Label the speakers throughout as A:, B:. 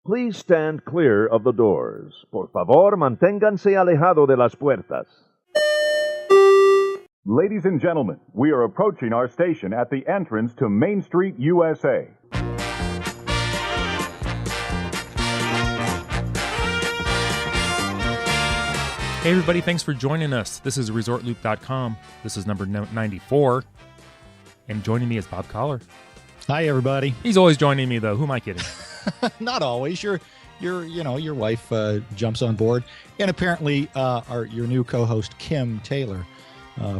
A: Please stand clear of the doors. Por favor, manténganse alejado de las puertas.
B: Ladies and gentlemen, we are approaching our station at the entrance to Main Street, USA.
C: Hey everybody, thanks for joining us. This is ResortLoop.com. This is number 94. And joining me is Bob Collar.
D: Hi everybody.
C: He's always joining me though. Who am I kidding?
D: Not always. Your wife jumps on board, and apparently your new co-host Kim Taylor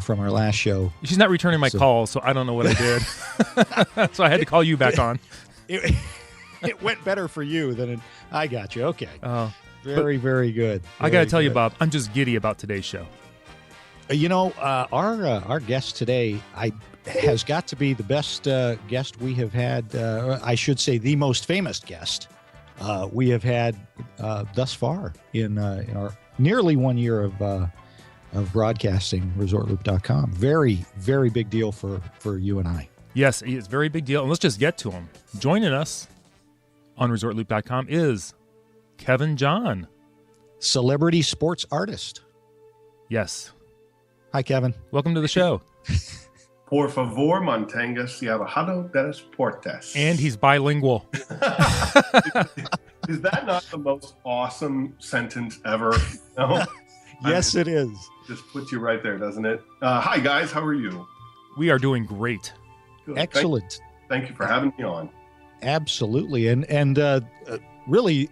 D: from our last show.
C: She's not returning my call, so I don't know what I did. So I had to call you back on.
D: It went better for you than I got you. Okay. Very good.
C: I got to tell you, Bob, I'm just giddy about today's show.
D: Our guest today has got to be the best guest we have had. I should say the most famous guest we have had thus far in our nearly 1 year of broadcasting ResortLoop.com. Very, very big deal for you and I.
C: Yes, it's a very big deal. And let's just get to him. Joining us on ResortLoop.com is Kevin John.
D: Celebrity sports artist.
C: Yes.
D: Hi, Kevin.
C: Welcome to the show.
E: Por favor, manténgase alejado de las puertas.
C: And he's bilingual.
E: Is that not the most awesome sentence ever? No?
D: Yes, it is.
E: Just puts you right there, doesn't it? Hi, guys. How are you?
C: We are doing great.
E: Good.
D: Excellent.
E: Thank you for having me on.
D: Absolutely. And really,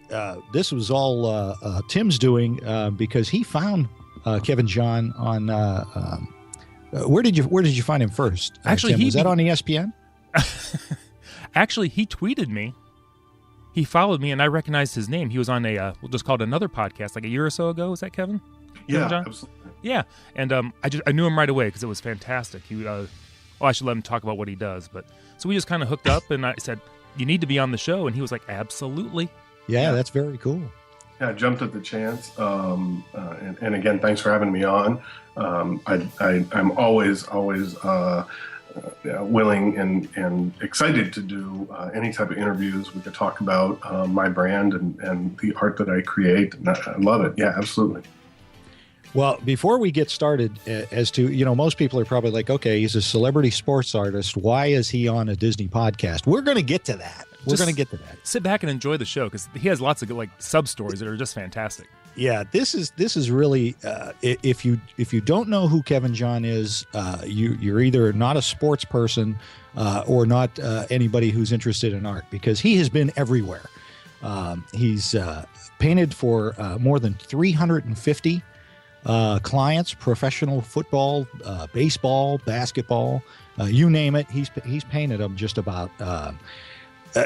D: this was all Tim's doing because he found Kevin John on where did you find him first?
C: Actually,
D: Tim? Was that on ESPN?
C: Actually, he tweeted me. He followed me, and I recognized his name. He was on we'll just call it another podcast like a year or so ago. Was that Kevin?
E: Yeah,
C: John?
E: absolutely.
C: Yeah, and I knew him right away because it was fantastic. He I should let him talk about what he does, but so we just kind of hooked up, and I said, "You need to be on the show," and he was like, "Absolutely."
D: Yeah, that's very cool.
E: Yeah, I jumped at the chance. And again, thanks for having me on. I'm always willing and excited to do any type of interviews. We could talk about my brand and the art that I create. And I love it. Yeah, absolutely.
D: Well, before we get started, as to, most people are probably like, okay, he's a celebrity sports artist. Why is he on a Disney podcast? We're going to get to that.
C: Sit back and enjoy the show because he has lots of good, sub stories that are just fantastic.
D: Yeah, this is really if you don't know who Kevin John is, you're either not a sports person or not anybody who's interested in art, because he has been everywhere. He's painted for more than 350 clients, professional football, baseball, basketball, you name it. He's painted them just about.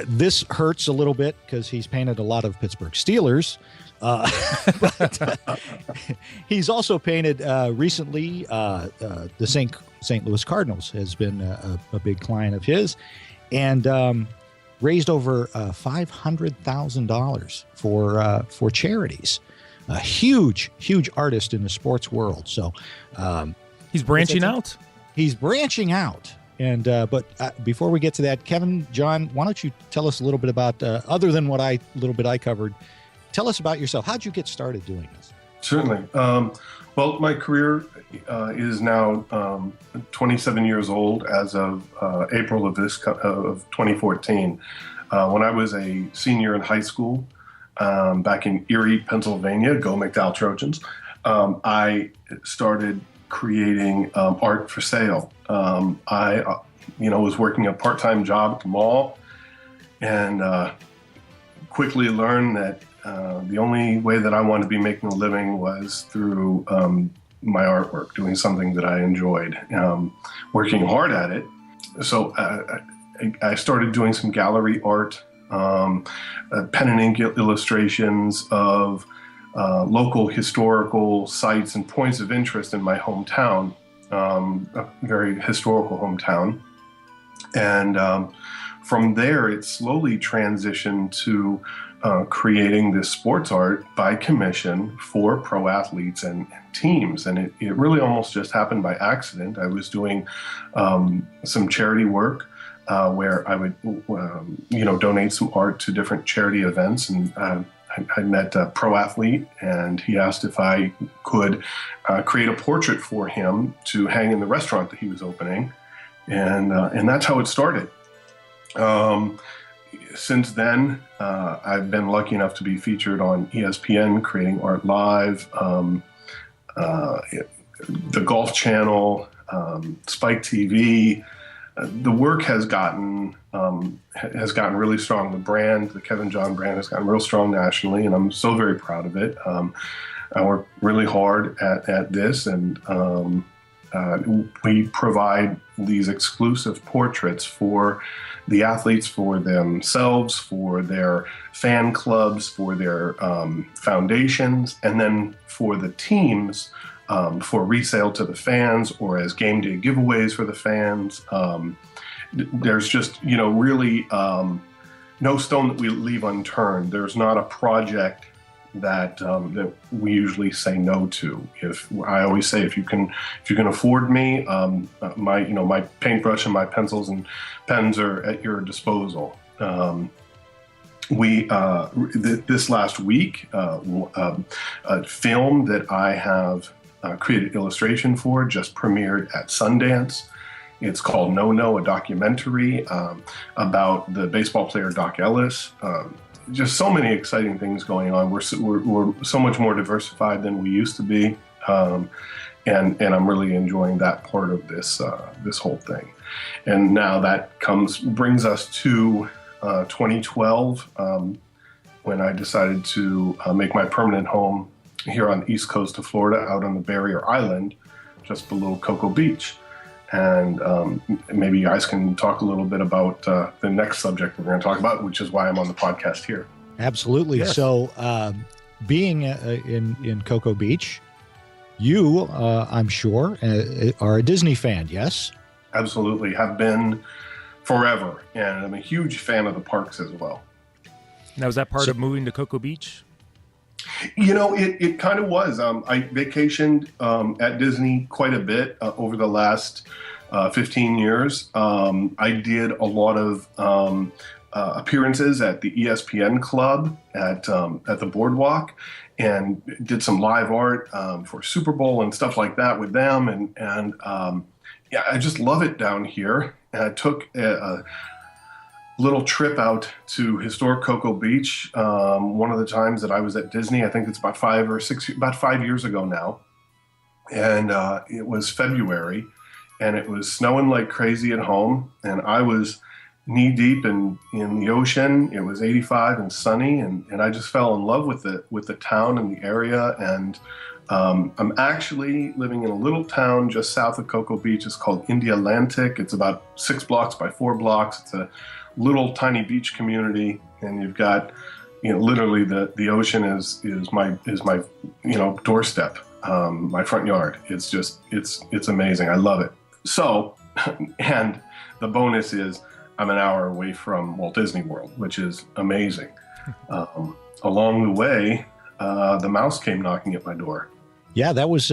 D: This hurts a little bit because he's painted a lot of Pittsburgh Steelers. But he's also painted recently the St. Louis Cardinals has been a big client of his, and raised over $500,000 for charities. A huge artist in the sports world. So
C: he's branching out.
D: He's branching out. And but before we get to that, Kevin John, why don't you tell us a little bit about other than what I covered? Tell us about yourself. How'd you get started doing this?
E: Certainly. Well, my career is now 27 years old as of April of 2014. When I was a senior in high school back in Erie, Pennsylvania, go McDowell Trojans, I started creating art for sale. I was working a part-time job at the mall and quickly learned that the only way that I wanted to be making a living was through my artwork, doing something that I enjoyed, working hard at it. So I started doing some gallery art, pen and ink illustrations of local historical sites and points of interest in my hometown, a very historical hometown. And from there, it slowly transitioned to creating this sports art by commission for pro athletes and teams. And it really almost just happened by accident. I was doing some charity work where I would, donate some art to different charity events. And I met a pro athlete, and he asked if I could create a portrait for him to hang in the restaurant that he was opening. And that's how it started. Since then, I've been lucky enough to be featured on ESPN, Creating Art Live, the Golf Channel, Spike TV. The work has gotten really strong. The Kevin John brand has gotten real strong nationally, and I'm so very proud of it. I work really hard at this, and we provide these exclusive portraits for the athletes, for themselves, for their fan clubs, for their foundations, and then for the teams, for resale to the fans or as game day giveaways for the fans. There's just, really no stone that we leave unturned. There's not a project that we usually say no to. I always say, if you can afford me, my paintbrush and my pencils and pens are at your disposal. This last week, a film that I have created illustration for just premiered at Sundance. It's called No, a documentary about the baseball player Doc Ellis. Just so many exciting things going on. We're so much more diversified than we used to be, and I'm really enjoying that part of this whole thing. And now that brings us to 2012, when I decided to make my permanent home here on the east coast of Florida, out on the barrier island, just below Cocoa Beach. And maybe you guys can talk a little bit about the next subject we're going to talk about, which is why I'm on the podcast here.
D: Absolutely.
C: Yes.
D: So being in Cocoa Beach, you, I'm sure, are a Disney fan, yes?
E: Absolutely. Have been forever. And I'm a huge fan of the parks as well.
C: Now, is that part of moving to Cocoa Beach?
E: It kind of was. I vacationed at Disney quite a bit over the last 15 years. I did a lot of appearances at the ESPN Club at the Boardwalk, and did some live art for Super Bowl and stuff like that with them. And I just love it down here. And I took a little trip out to historic Cocoa Beach. One of the times that I was at Disney, I think it's about 5 years ago now. And it was February, and it was snowing like crazy at home. And I was knee deep in the ocean. It was 85 and sunny. And I just fell in love with the town and the area. And I'm actually living in a little town just south of Cocoa Beach. It's called Indialantic. It's about 6 blocks by 4 blocks. It's a little tiny beach community, and you've got, literally the ocean is my doorstep, my front yard. It's amazing. I love it. So, and the bonus is I'm an hour away from Walt Disney World, which is amazing. Along the way, the mouse came knocking at my door.
D: Yeah, that was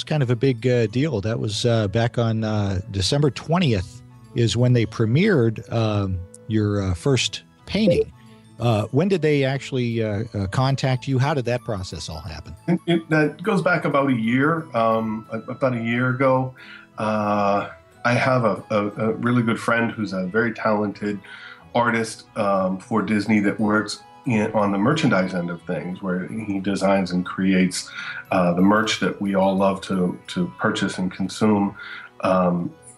D: kind of a big deal. That was back on December 20th is when they premiered your first painting. When did they actually contact you? How did that process all happen?
E: That goes back about a year. About a year ago, I have a really good friend who's a very talented artist for Disney that works on the merchandise end of things, where he designs and creates the merch that we all love to purchase and consume.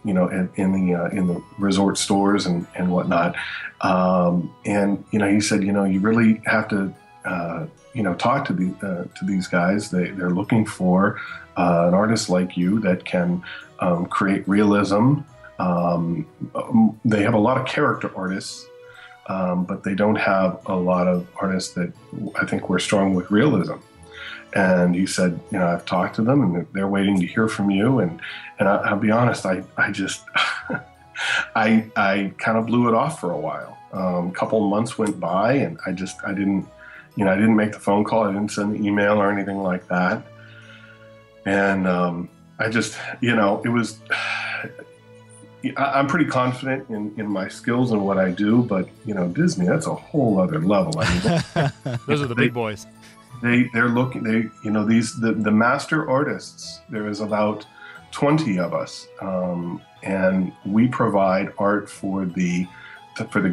E: In the resort stores and whatnot. And he said, you really have to, talk to these guys. They're looking for an artist like you that can create realism. They have a lot of character artists, but they don't have a lot of artists that I think were strong with realism. And he said, I've talked to them, and they're waiting to hear from you. And I'll be honest, I just, I kind of blew it off for a while. A couple of months went by, and I didn't make the phone call. I didn't send the email or anything like that. And I just, it was, I'm pretty confident in my skills and what I do, but Disney, that's a whole other level. I mean,
C: Those are the big boys.
E: They're looking. The master artists. There is about 20 of us, and we provide art for the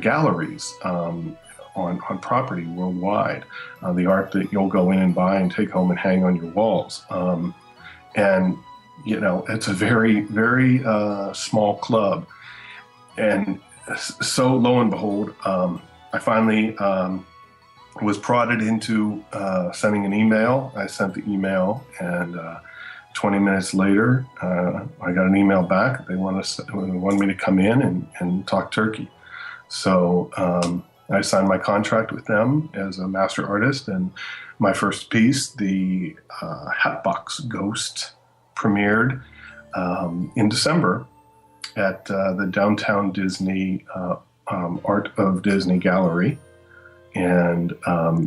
E: galleries on property worldwide. The art that you'll go in and buy and take home and hang on your walls. And it's a very, very small club. And so lo and behold, I finally was prodded into sending an email. I sent the email, and 20 minutes later, I got an email back. They wanted me to come in and talk turkey. So I signed my contract with them as a master artist, and my first piece, the Hatbox Ghost, premiered in December at the Downtown Disney Art of Disney Gallery. And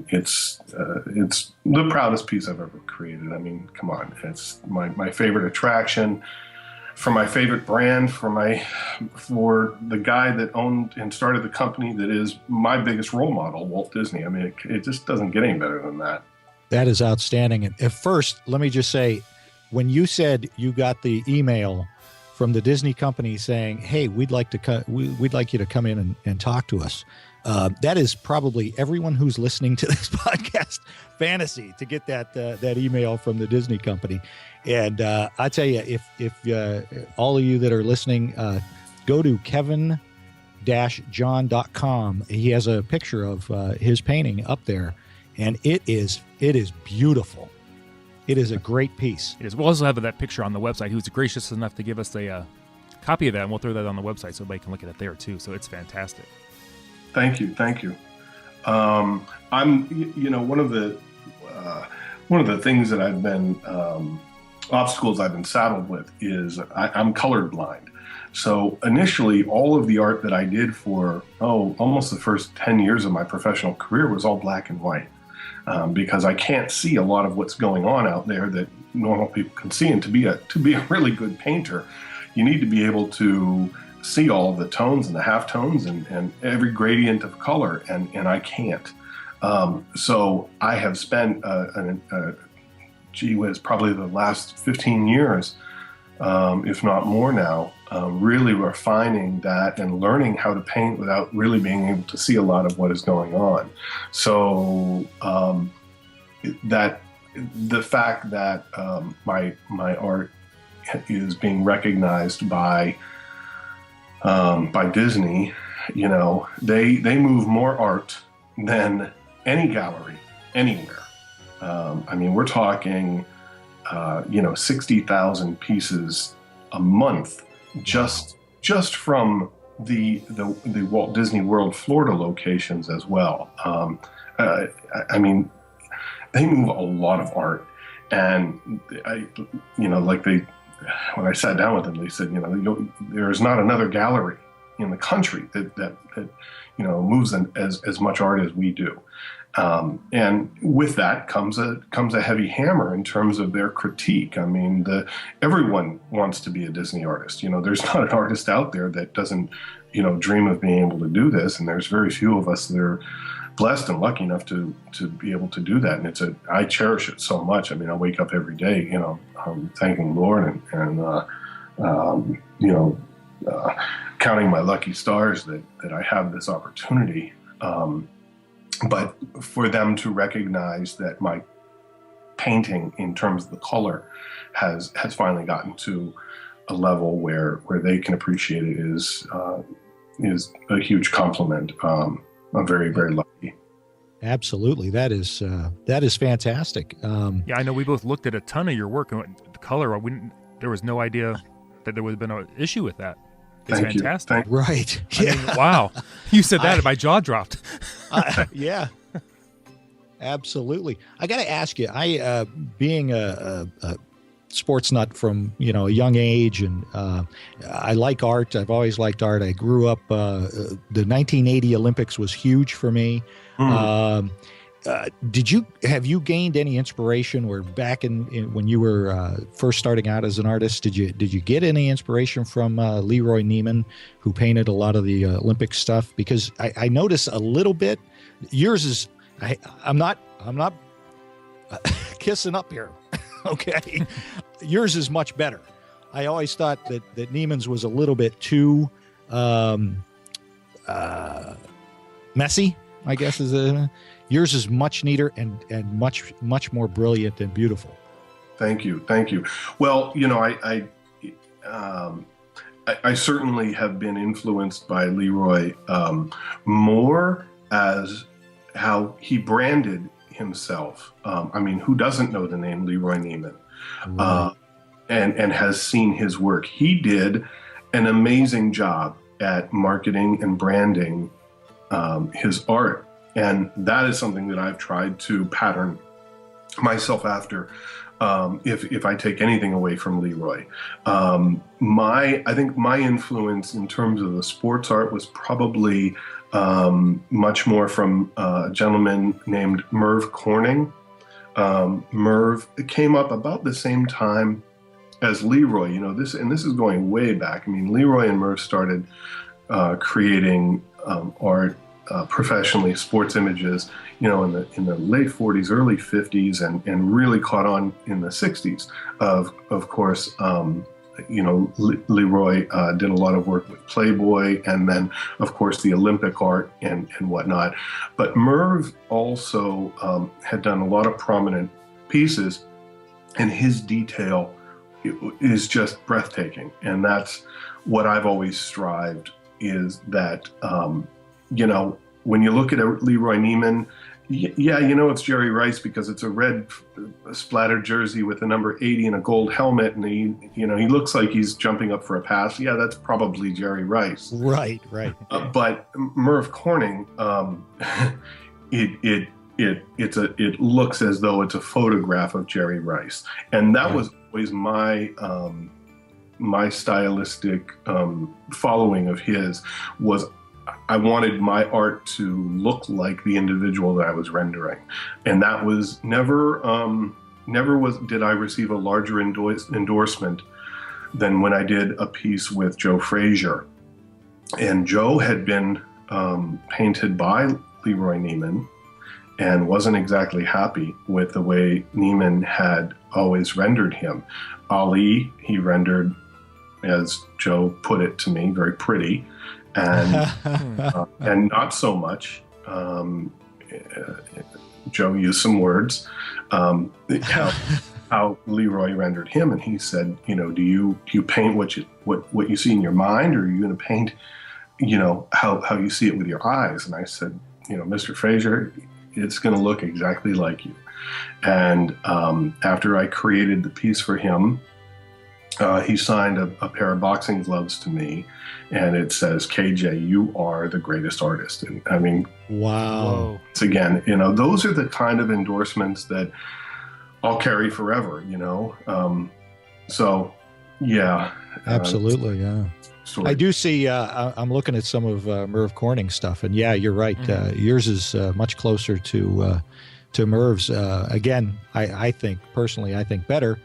E: it's the proudest piece I've ever created. I mean, come on, it's my favorite attraction, for my favorite brand, for the guy that owned and started the company that is my biggest role model, Walt Disney. I mean, it just doesn't get any better than that. That
D: is outstanding. And at first, let me just say, when you said you got the email from the Disney company saying, "Hey, we'd like you to come in and talk to us," that is probably everyone who's listening to this podcast fantasy to get that email from the Disney company. And I tell you, if all of you that are listening, go to kevin-john.com. He has a picture of his painting up there, and it is beautiful. It is a great piece.
C: It is. We'll also have that picture on the website. He was gracious enough to give us a copy of that, and we'll throw that on the website so everybody can look at it there too. So it's fantastic.
E: Thank you. I'm, one of the things that I've been obstacles I've been saddled with is I'm colorblind. So initially, all of the art that I did for almost the first 10 years of my professional career was all black and white. Because I can't see a lot of what's going on out there that normal people can see. And to be a really good painter, you need to be able to see all the tones and the halftones and every gradient of color, and I can't. So I have spent probably the last 15 years, if not more now, really refining that and learning how to paint without really being able to see a lot of what is going on. So that the fact that my art is being recognized by Disney, they move more art than any gallery anywhere. I mean, we're talking 60,000 pieces a month just from the Walt Disney World Florida locations as well. I mean, they move a lot of art, and when I sat down with them, they said, there is not another gallery in the country that moves as much art as we do. And with that comes a heavy hammer in terms of their critique. I mean, everyone wants to be a Disney artist. There's not an artist out there that doesn't, dream of being able to do this. And there's very few of us that are blessed and lucky enough to be able to do that. And I cherish it so much. I mean, I wake up every day, thanking the Lord and counting my lucky stars that I have this opportunity. But for them to recognize that my painting, in terms of the color, has finally gotten to a level where they can appreciate it is a huge compliment. I'm very, very lucky.
D: Absolutely, that is fantastic.
C: Yeah, I know we both looked at a ton of your work, and the color. There was no idea that there would have been an issue with that. It's fantastic.
D: Right.
C: I mean, wow. You said that and my jaw dropped.
D: Yeah. Absolutely. I got to ask you, being a sports nut from, a young age, and I like art. I've always liked art. I grew up, the 1980 Olympics was huge for me. have you gained any inspiration, or back in when you were first starting out as an artist, did you get any inspiration from Leroy Neiman, who painted a lot of the Olympic stuff? Because I notice a little bit. Yours is I'm not kissing up here. Okay. Yours is much better. I always thought that Neiman's was a little bit too messy, I guess yours is much neater and much more brilliant and beautiful.
E: Thank you. Well, I certainly have been influenced by Leroy more as how he branded himself. Who doesn't know the name Leroy Neiman?
D: Right.
E: And has seen his work. He did an amazing job at marketing and branding his art. And that is something that I've tried to pattern myself after. If I take anything away from Leroy, I think my influence in terms of the sports art was probably much more from a gentleman named Merv Corning. Merv came up about the same time as Leroy. This is going way back. Leroy and Merv started creating art professionally, sports images, in the late 40s, early 50s, and really caught on in the 60s. Of course, Leroy did a lot of work with Playboy, and then, of course, the Olympic art and whatnot. But Merv also had done a lot of prominent pieces, and his detail is just breathtaking. And that's what I've always strived, is that, when you look at Leroy Neiman, it's Jerry Rice because it's a red splattered jersey with the number 80 and a gold helmet, and he looks like he's jumping up for a pass. Yeah, that's probably Jerry Rice.
D: Right.
E: But Merv Corning, it looks as though it's a photograph of Jerry Rice, and that was always my stylistic following of his. Was I wanted my art to look like the individual that I was rendering, and that was never did I receive a larger endorsement than when I did a piece with Joe Frazier. And Joe had been painted by Leroy Neiman and wasn't exactly happy with the way Neiman had always rendered him. Ali, he rendered, as Joe put it to me, very pretty. And not so much. Joe used some words, how Leroy rendered him, and he said, do you paint what you see in your mind, or are you going to paint, how you see it with your eyes? And I said, Mr. Frazier, it's going to look exactly like you. And after I created the piece for him, he signed a pair of boxing gloves to me, and it says, KJ, you are the greatest artist. And
D: wow.
E: It's again, those are the kind of endorsements that I'll carry forever, So, yeah.
D: Absolutely, yeah. I do see, I'm looking at some of Merv Corning's stuff, and yeah, you're right. Mm-hmm. Yours is much closer to Merv's. Again, I think better.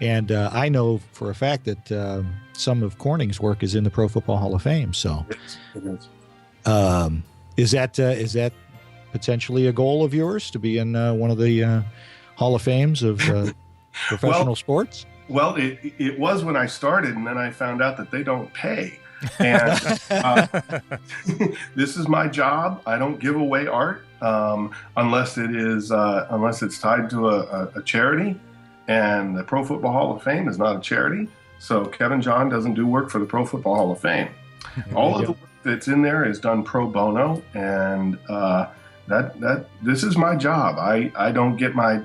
D: And I know for a fact that some of Corning's work is in the Pro Football Hall of Fame. So,
E: it is.
D: Is that potentially a goal of yours, to be in one of the Hall of Fames of professional sports?
E: Well, it was when I started, and then I found out that they don't pay. And this is my job. I don't give away art unless it's tied to a charity. And the Pro Football Hall of Fame is not a charity, so Kevin John doesn't do work for the Pro Football Hall of Fame. All of the work that's in there is done pro bono, and this is my job. I don't get my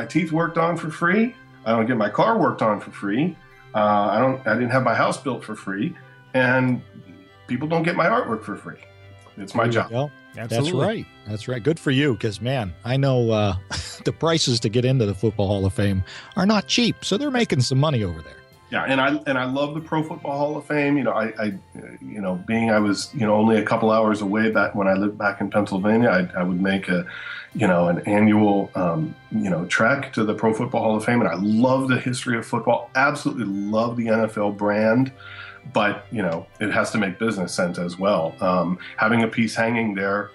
E: teeth worked on for free. I don't get my car worked on for free. I didn't have my house built for free, and people don't get my artwork for free. It's my job.
D: Absolutely. That's right. Good for you, because, man, I know the prices to get into the Football Hall of Fame are not cheap, so they're making some money over there.
E: Yeah, and I love the Pro Football Hall of Fame. I was only a couple hours away back when I lived back in Pennsylvania. I would make an annual trek to the Pro Football Hall of Fame, and I love the history of football. Absolutely love the NFL brand, but it has to make business sense as well. Having a piece hanging there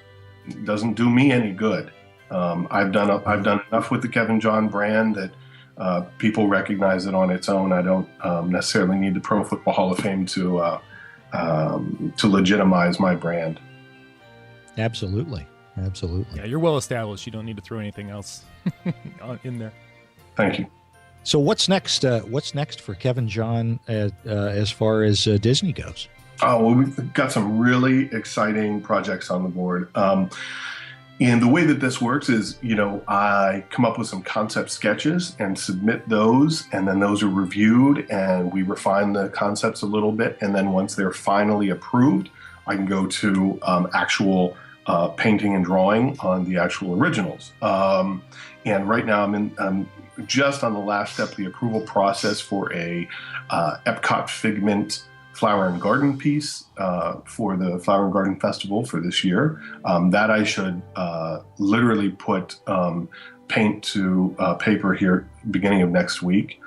E: doesn't do me any good. I've done enough with the Kevin John brand that people recognize it on its own. I don't necessarily need the Pro Football Hall of Fame to legitimize my brand.
D: Absolutely.
C: Yeah, you're well established. You don't need to throw anything else in there.
E: Thank you.
D: So what's next? What's next for Kevin John as far as Disney goes?
E: Oh, well, we've got some really exciting projects on the board. And the way that this works is, I come up with some concept sketches and submit those, and then those are reviewed and we refine the concepts a little bit. And then once they're finally approved, I can go to actual painting and drawing on the actual originals. And right now I'm just on the last step of the approval process for a Epcot Figment Flower and Garden piece for the Flower and Garden Festival for this year. That I should literally put paint to paper here beginning of next week.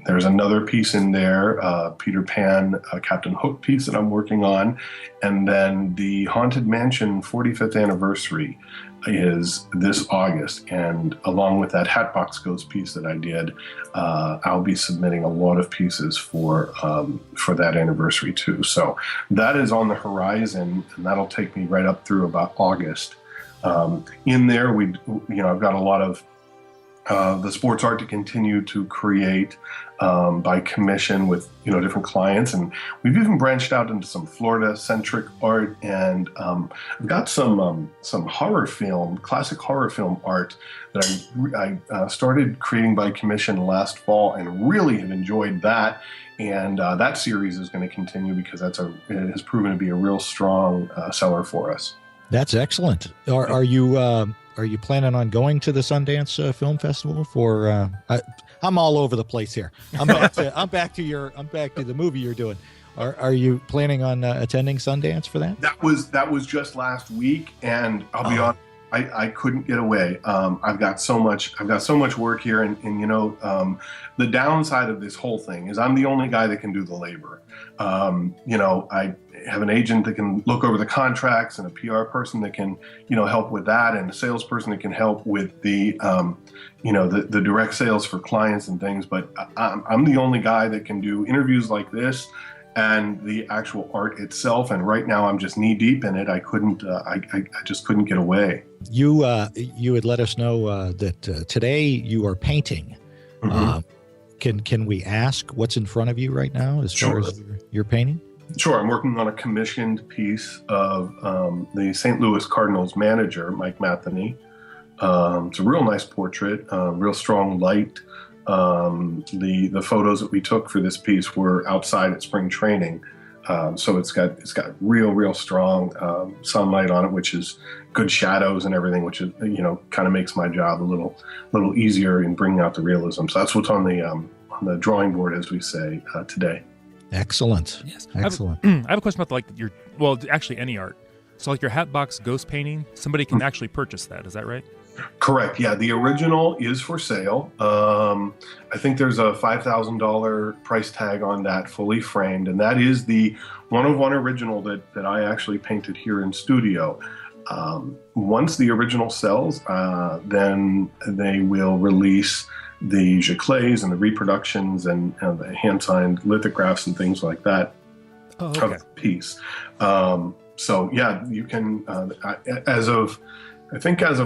E: There's another piece in there, Peter Pan, Captain Hook piece that I'm working on. And then the Haunted Mansion 45th anniversary is this August. And along with that Hatbox Ghost piece that I did, I'll be submitting a lot of pieces for that anniversary too. So that is on the horizon, and that'll take me right up through about August. In there, I've got a lot of the sports art to continue to create by commission with different clients, and we've even branched out into some Florida-centric art, and I've got some classic horror film art that I started creating by commission last fall, and really have enjoyed that. And that series is going to continue because it has proven to be a real strong seller for us. That's excellent.
D: Are you planning on going to the Sundance Film Festival for? I'm all over the place here. I'm back to the movie you're doing. Are you planning on attending Sundance for that?
E: That was just last week, and I'll be honest, I couldn't get away. I've got so much work here, and the downside of this whole thing is I'm the only guy that can do the labor. I have an agent that can look over the contracts, and a PR person that can help with that, and a salesperson that can help with the the direct sales for clients and things. But I'm the only guy that can do interviews like this and the actual art itself. And right now I'm just knee deep in it. I just couldn't get away.
D: You had let us know that today you are painting.
E: Mm-hmm.
D: Can we ask what's in front of you right now as far as your painting?
E: Sure. I'm working on a commissioned piece of the St. Louis Cardinals manager, Mike Matheny. It's a real nice portrait, real strong light. The photos that we took for this piece were outside at spring training. So it's got real strong sunlight on it, which is good shadows and everything, which is kind of makes my job a little easier in bringing out the realism. So that's what's on the drawing board, as we say, today.
D: Excellent.
C: Yes.
D: Excellent.
C: I have a question about actually any art. So like your Hatbox Ghost painting, somebody can actually purchase that. Is that right?
E: Correct. Yeah, the original is for sale. I think there's a $5,000 price tag on that, fully framed, and that is the one-of-one original that I actually painted here in studio. Once the original sells, then they will release the giclées and the reproductions and the hand-signed lithographs and things like that of the piece. So yeah, you can, as of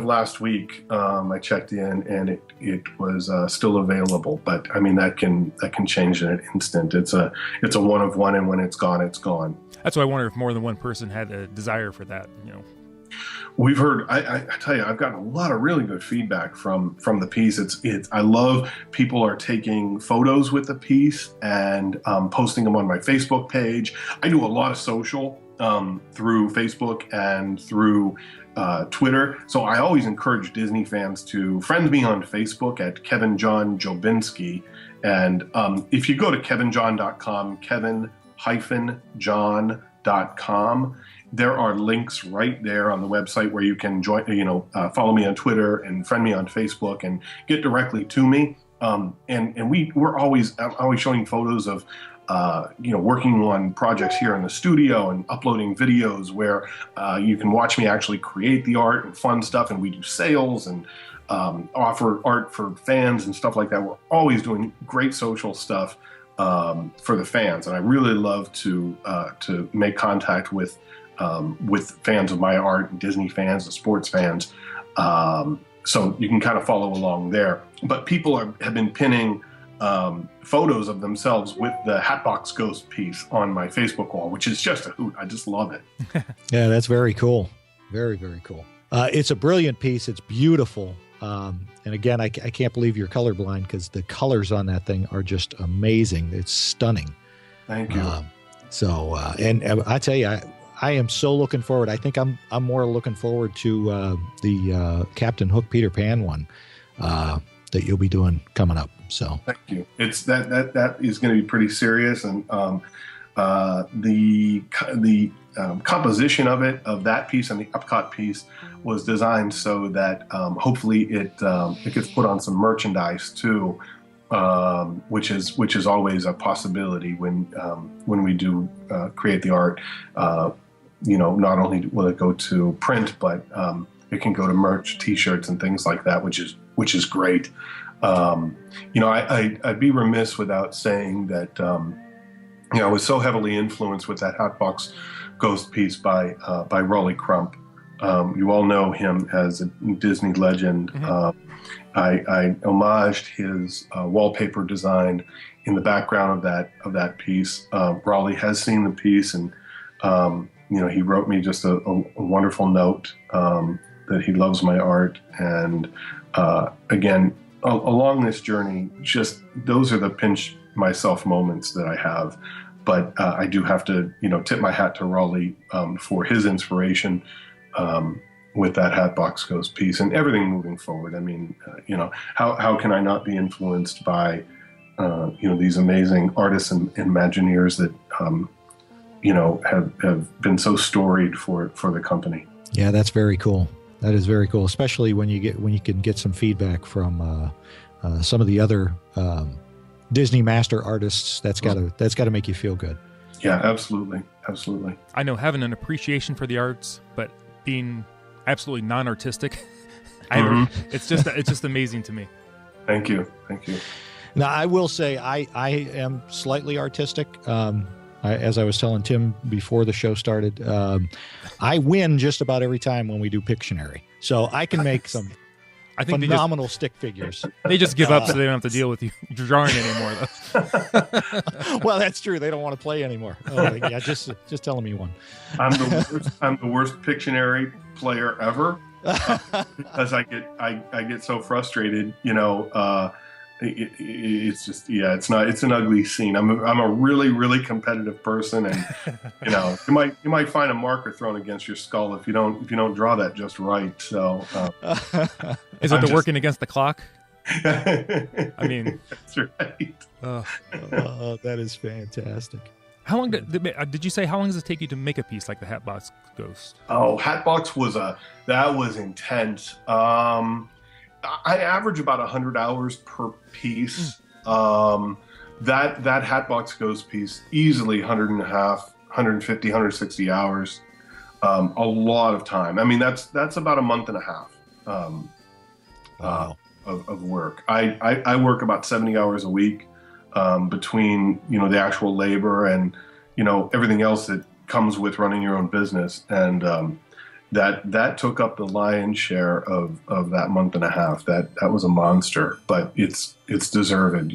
E: last week, I checked in and it was still available, but I mean, that can change in an instant. It's a one of one, and when it's gone, it's gone.
C: That's why I wonder if more than one person had a desire for that,
E: We've heard, I tell you, I've gotten a lot of really good feedback from the piece. I love people are taking photos with the piece and posting them on my Facebook page. I do a lot of social through Facebook and through Twitter. So I always encourage Disney fans to friend me on Facebook at Kevin John Jobinski. And if you go to kevinjohn.com, kevin-john.com, there are links right there on the website where you can join, follow me on Twitter and friend me on Facebook and get directly to me. I'm always showing photos of, working on projects here in the studio and uploading videos where you can watch me actually create the art and fun stuff. And we do sales and offer art for fans and stuff like that. We're always doing great social stuff for the fans. And I really love to make contact with fans of my art, and Disney fans and sports fans. So you can kind of follow along there. But people have been pinning photos of themselves with the Hatbox Ghost piece on my Facebook wall, which is just a hoot. I just love it.
D: Yeah, that's very cool. Very, very cool. It's a brilliant piece. It's beautiful. And again, I can't believe you're colorblind, because the colors on that thing are just amazing. It's stunning.
E: Thank you.
D: And I tell you, I am so looking forward. I think I'm more looking forward to the Captain Hook Peter Pan one that you'll be doing coming up. So
E: thank you. It's that is going to be pretty serious, and the composition of that piece and the Epcot piece was designed so that hopefully it gets put on some merchandise too, which is always a possibility when we do create the art. Not only will it go to print, but it can go to merch, T-shirts, and things like that, which is great. I'd be remiss without saying that I was so heavily influenced with that Hatbox Ghost piece by Raleigh Crump. You all know him as a Disney legend. Mm-hmm. I homaged his wallpaper design in the background of that piece. Raleigh has seen the piece, and he wrote me just a wonderful note that he loves my art. And again, along this journey, just those are the pinch myself moments that I have. But I do have to, tip my hat to Raleigh for his inspiration with that Hatbox Ghost piece and everything moving forward. I mean, how can I not be influenced by, these amazing artists and Imagineers that, have been so storied for the company. Yeah,
D: that's very cool. That is very cool, especially when you can get some feedback from some of the other Disney master artists. That's gotta make you feel good.
E: Yeah, absolutely.
C: I know, having an appreciation for the arts, but being absolutely non-artistic, it's just amazing to me.
E: Thank you.
D: Now, I will say I am slightly artistic. As I was telling Tim before the show started, I win just about every time when we do Pictionary. So I can make some phenomenal stick figures.
C: They just give up so they don't have to deal with you drawing anymore, though.
D: Well, that's true. They don't want to play anymore. Oh, yeah, just tell them you won.
E: I'm the worst Pictionary player ever because I get so frustrated. It's an ugly scene. I'm a really, really competitive person, and you might find a marker thrown against your skull if you don't draw that just right. So
C: is it working against the clock? I mean,
E: that's right.
D: That is fantastic.
C: How long did you say? How long does it take you to make a piece like the Hatbox Ghost?
E: Oh, Hatbox was intense. I average about 100 hours per piece. That Hatbox Ghost piece, easily 150, 160 hours. A lot of time. I mean, that's about a month and a half of work. I work about 70 hours a week between, the actual labor and, everything else that comes with running your own business. And that took up the lion's share of that month and a half. That was a monster, but it's deserved.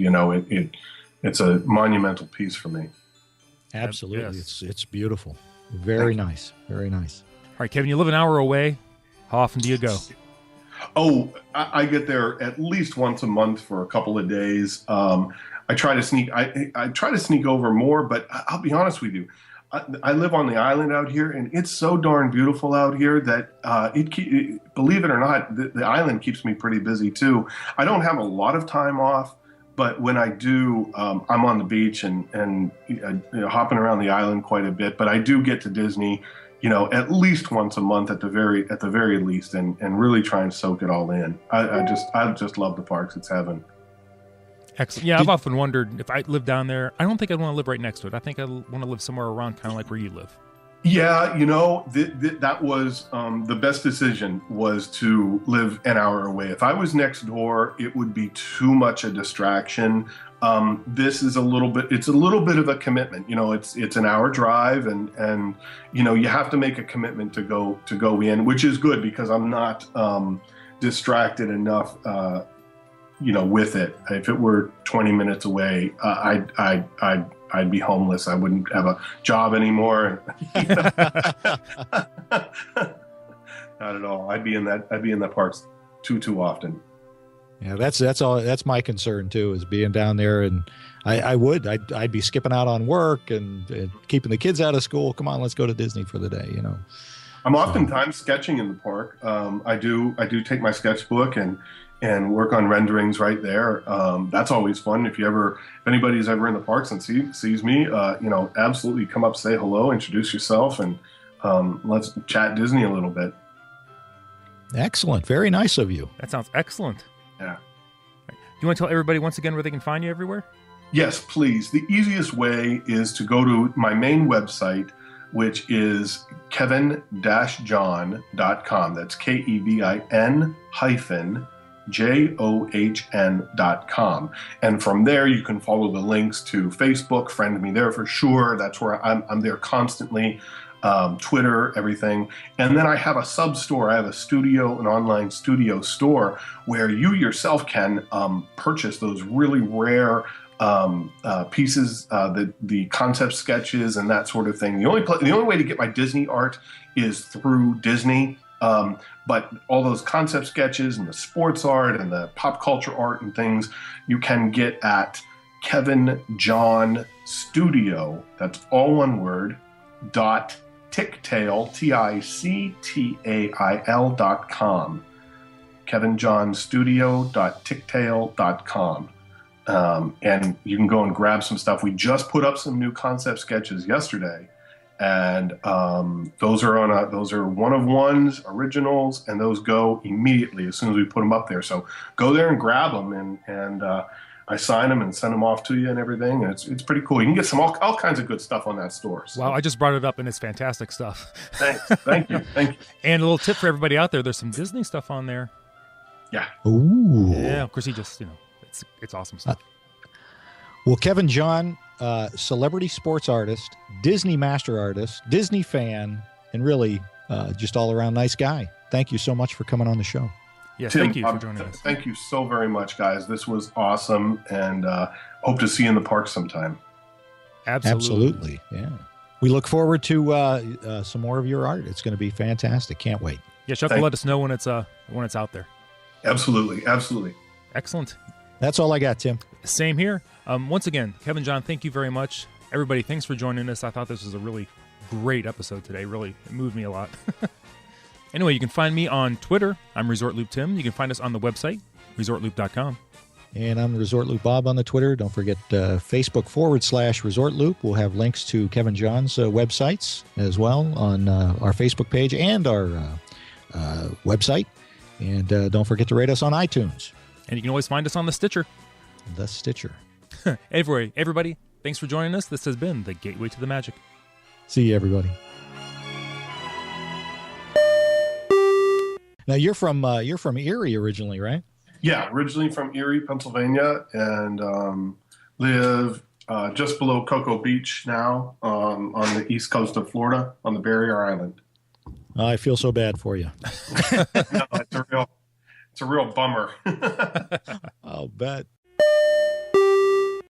E: It's a monumental piece for me.
D: Absolutely. Yes. It's beautiful. Very nice. Very nice.
C: All right, Kevin, you live an hour away. How often do you go?
E: Oh, I get there at least once a month for a couple of days. I try to sneak over more, but I'll be honest with you. I live on the island out here, and it's so darn beautiful out here that believe it or not, the island keeps me pretty busy too. I don't have a lot of time off, but when I do, I'm on the beach and hopping around the island quite a bit. But I do get to Disney, at least once a month at the very least, and really try and soak it all in. I just love the parks. It's heaven.
C: Excellent. Yeah, I've often wondered if I lived down there. I don't think I'd want to live right next to it. I think I want to live somewhere around, kind of like where you live.
E: Yeah, that was the best decision, was to live an hour away. If I was next door, it would be too much a distraction. This is a little bit of a commitment. It's an hour drive, and you have to make a commitment to go in, which is good because I'm not distracted enough. With it. If it were 20 minutes away, I'd be homeless. I wouldn't have a job anymore. Not at all. I'd be in the parks too often.
D: Yeah, that's all. That's my concern too, is being down there, and I'd be skipping out on work and keeping the kids out of school. Come on, let's go to Disney for the day.
E: I'm oftentimes sketching in the park. I do take my sketchbook and work on renderings right there. That's always fun. If anybody's ever in the parks and sees me, absolutely come up, say hello, introduce yourself, and let's chat Disney a little bit.
D: Excellent. Very nice of you.
C: That sounds excellent.
E: Yeah.
C: Do you want to tell everybody once again where they can find you everywhere?
E: Yes, please. The easiest way is to go to my main website, which is kevin-john.com. That's KEVIN-JOHN.com. And from there, you can follow the links to Facebook, friend me there for sure. That's where I'm there constantly. Twitter, everything. And then I have a sub-store. I have an online studio store where you yourself can purchase those really rare pieces, the concept sketches and that sort of thing. The only way to get my Disney art is through Disney. But all those concept sketches and the sports art and the pop culture art and things you can get at Kevin John Studio. That's all one word. .ticktail TICTAIL.com. KevinJohnStudio.ticktail.com. And you can go and grab some stuff. We just put up some new concept sketches yesterday. And those are one of ones, originals, and those go immediately as soon as we put them up there. So go there and grab them, and I sign them and send them off to you and everything. And it's pretty cool. You can get some all kinds of good stuff on that store. So.
C: Wow, I just brought it up, and it's fantastic stuff.
E: Thanks. Thank you.
C: And a little tip for everybody out there: there's some Disney stuff on there.
E: Yeah.
D: Ooh.
C: Yeah. Of course, he just it's awesome stuff.
D: Well, Kevin John. Celebrity sports artist, Disney master artist, Disney fan, and really just all around nice guy. Thank you so much for coming on the show.
C: Yes,
E: Tim,
C: thank you for joining us.
E: Thank you so very much, guys. This was awesome, and hope to see you in the park sometime.
C: Absolutely.
D: Yeah. We look forward to some more of your art. It's going to be fantastic. Can't wait.
C: Yeah, Chuck will let us know when it's out there.
E: Absolutely.
C: Excellent.
D: That's all I got, Tim.
C: Same here. Once again, Kevin John, thank you very much. Everybody, thanks for joining us. I thought this was a really great episode today. Really, it moved me a lot. Anyway, you can find me on Twitter. I'm ResortLoop Tim. You can find us on the website, ResortLoop.com.
D: And I'm Resort Loop Bob on the Twitter. Don't forget Facebook.com/Resort Loop. We'll have links to Kevin John's websites as well on our Facebook page and our website. And don't forget to rate us on iTunes.
C: And you can always find us on the Stitcher.
D: The Stitcher.
C: Everybody, thanks for joining us. This has been the Gateway to the Magic.
D: See you, everybody. Now you're from Erie originally, right?
E: Yeah, originally from Erie, Pennsylvania, and live just below Cocoa Beach now, on the east coast of Florida, on the Barrier Island.
D: I feel so bad for you.
E: No, it's a real bummer.
D: I'll bet.